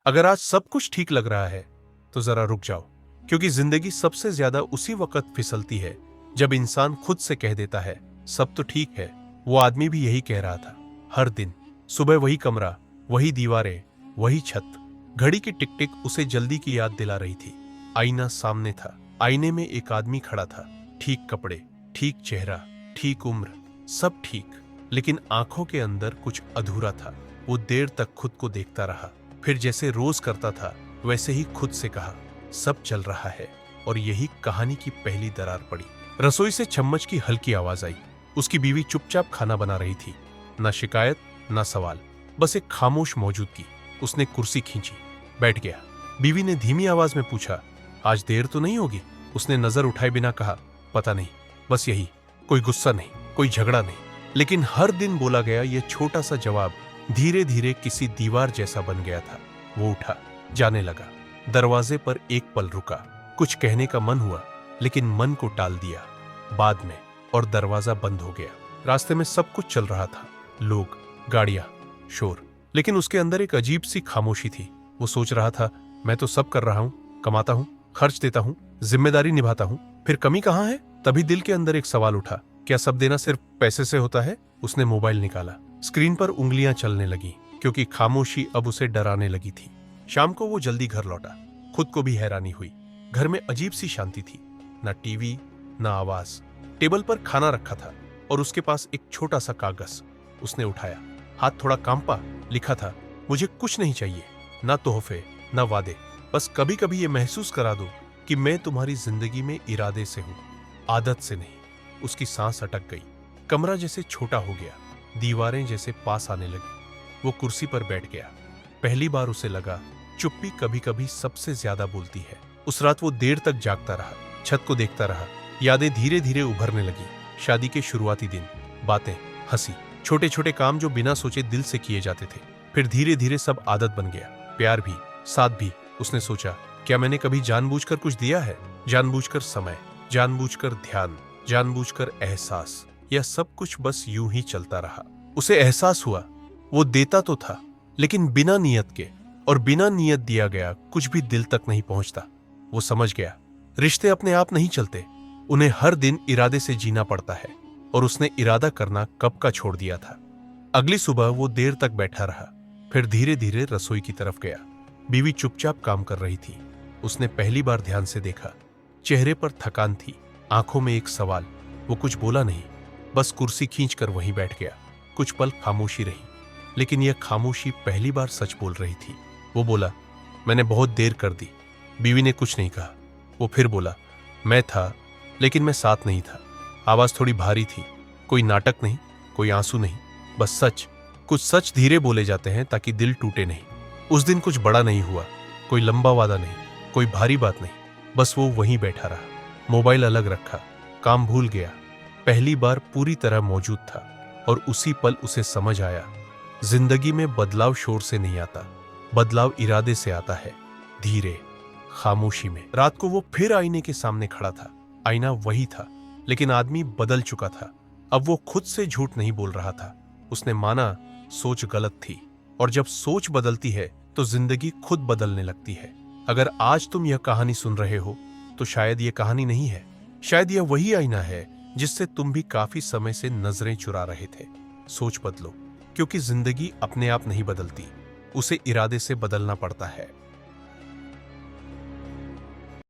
अगर आज सब कुछ ठीक लग रहा है तो जरा रुक जाओ, क्योंकि जिंदगी सबसे ज्यादा उसी वक्त फिसलती है जब इंसान खुद से कह देता है सब तो ठीक है। वो आदमी भी यही कह रहा था। हर दिन सुबह वही कमरा, वही दीवारें, वही छत। घड़ी की टिक टिक उसे जल्दी की याद दिला रही थी। आईना सामने था। आईने में एक आदमी खड़ा था। ठीक कपड़े, ठीक चेहरा, ठीक उम्र, सब ठीक। लेकिन आंखों के अंदर कुछ अधूरा था। वो देर तक खुद को देखता रहा, फिर जैसे रोज करता था वैसे ही खुद से कहा सब चल रहा है। और यही कहानी की पहली दरार पड़ी। रसोई से चम्मच की हल्की आवाज आई। उसकी बीवी चुपचाप खाना बना रही थी। ना शिकायत, ना सवाल, बस एक खामोश मौजूदगी। उसने कुर्सी खींची, बैठ गया। बीवी ने धीमी आवाज में पूछा, आज देर तो नहीं होगी? उसने नजर उठाए बिना कहा, पता नहीं, बस यही। कोई गुस्सा नहीं, कोई झगड़ा नहीं। लेकिन हर दिन बोला गया यह छोटा सा जवाब धीरे धीरे किसी दीवार जैसा बन गया था। वो उठा, जाने लगा। दरवाजे पर एक पल रुका। कुछ कहने का मन हुआ, लेकिन मन को टाल दिया बाद में, और दरवाजा बंद हो गया। रास्ते में सब कुछ चल रहा था, लोग, गाड़ियां, शोर, लेकिन उसके अंदर एक अजीब सी खामोशी थी। वो सोच रहा था, मैं तो सब कर रहा हूं, कमाता हूं, खर्च देता हूं, जिम्मेदारी निभाता हूं, फिर कमी कहां है? तभी दिल के अंदर एक सवाल उठा, क्या सब देना सिर्फ पैसे से होता है? उसने मोबाइल निकाला। स्क्रीन पर उंगलियां चलने लगी, क्योंकि खामोशी अब उसे डराने लगी थी। शाम को वो जल्दी घर लौटा। खुद को भी हैरानी हुई। घर में अजीब सी शांति थी। ना टीवी, ना आवाज। टेबल पर खाना रखा था और उसके पास एक छोटा सा कागज। उसने उठाया, हाथ थोड़ा कांपा। लिखा था, मुझे कुछ नहीं चाहिए, ना तोहफे, ना वादे, बस कभी कभी ये महसूस करा दो कि मैं तुम्हारी जिंदगी में इरादे से हूं, आदत से नहीं। उसकी सांस अटक गई। कमरा जैसे छोटा हो गया, दीवारें जैसे पास आने लगी। वो कुर्सी पर बैठ गया। पहली बार उसे लगा, चुप्पी कभी कभी सबसे ज्यादा बोलती है। उस रात वो देर तक जागता रहा, छत को देखता रहा। यादें धीरे धीरे उभरने लगी। शादी के शुरुआती दिन, बातें, हंसी, छोटे छोटे काम जो बिना सोचे दिल से किए जाते थे। फिर धीरे धीरे सब आदत बन गया। प्यार भी, साथ भी। उसने सोचा, क्या मैंने कभी जानबूझकर कुछ दिया है? जानबूझकर समय, जानबूझकर ध्यान, जानबूझकर एहसास, यह सब कुछ बस यूं ही चलता रहा। उसे एहसास हुआ, वो देता तो था, लेकिन बिना नियत के, और बिना नियत दिया गया कुछ भी दिल तक नहीं पहुंचता। वो समझ गया, रिश्ते अपने आप नहीं चलते, उन्हें हर दिन इरादे से जीना पड़ता है। और उसने इरादा करना कब का छोड़ दिया था। अगली सुबह वो देर तक बैठा रहा, फिर धीरे धीरे रसोई की तरफ गया। बीवी चुपचाप काम कर रही थी। उसने पहली बार ध्यान से देखा। चेहरे पर थकान थी, आंखों में एक सवाल। वो कुछ बोला नहीं, बस कुर्सी खींचकर वहीं बैठ गया। कुछ पल खामोशी रही, लेकिन यह खामोशी पहली बार सच बोल रही थी। वो बोला, मैंने बहुत देर कर दी। बीवी ने कुछ नहीं कहा। वो फिर बोला, मैं था, लेकिन मैं साथ नहीं था। आवाज थोड़ी भारी थी। कोई नाटक नहीं, कोई आंसू नहीं, बस सच। कुछ सच धीरे बोले जाते हैं ताकि दिल टूटे नहीं। उस दिन कुछ बड़ा नहीं हुआ, कोई लंबा वादा नहीं, कोई भारी बात नहीं, बस वो वहीं बैठा रहा। मोबाइल अलग रखा, काम भूल गया। पहली बार पूरी तरह मौजूद था। और उसी पल उसे समझ आया, जिंदगी में बदलाव शोर से नहीं आता, बदलाव इरादे से आता है, धीरे, खामोशी में। रात को वो फिर आईने के सामने खड़ा था। आईना वही था, लेकिन आदमी बदल चुका था। अब वो खुद से झूठ नहीं बोल रहा था। उसने माना सोच गलत थी, और जब सोच बदलती है तो जिंदगी खुद बदलने लगती है। अगर आज तुम यह कहानी सुन रहे हो तो शायद यह कहानी नहीं है, शायद यह वही आईना है जिससे तुम भी काफी समय से नजरें चुरा रहे थे। सोच बदलो, क्योंकि जिंदगी अपने आप नहीं बदलती, उसे इरादे से बदलना पड़ता है।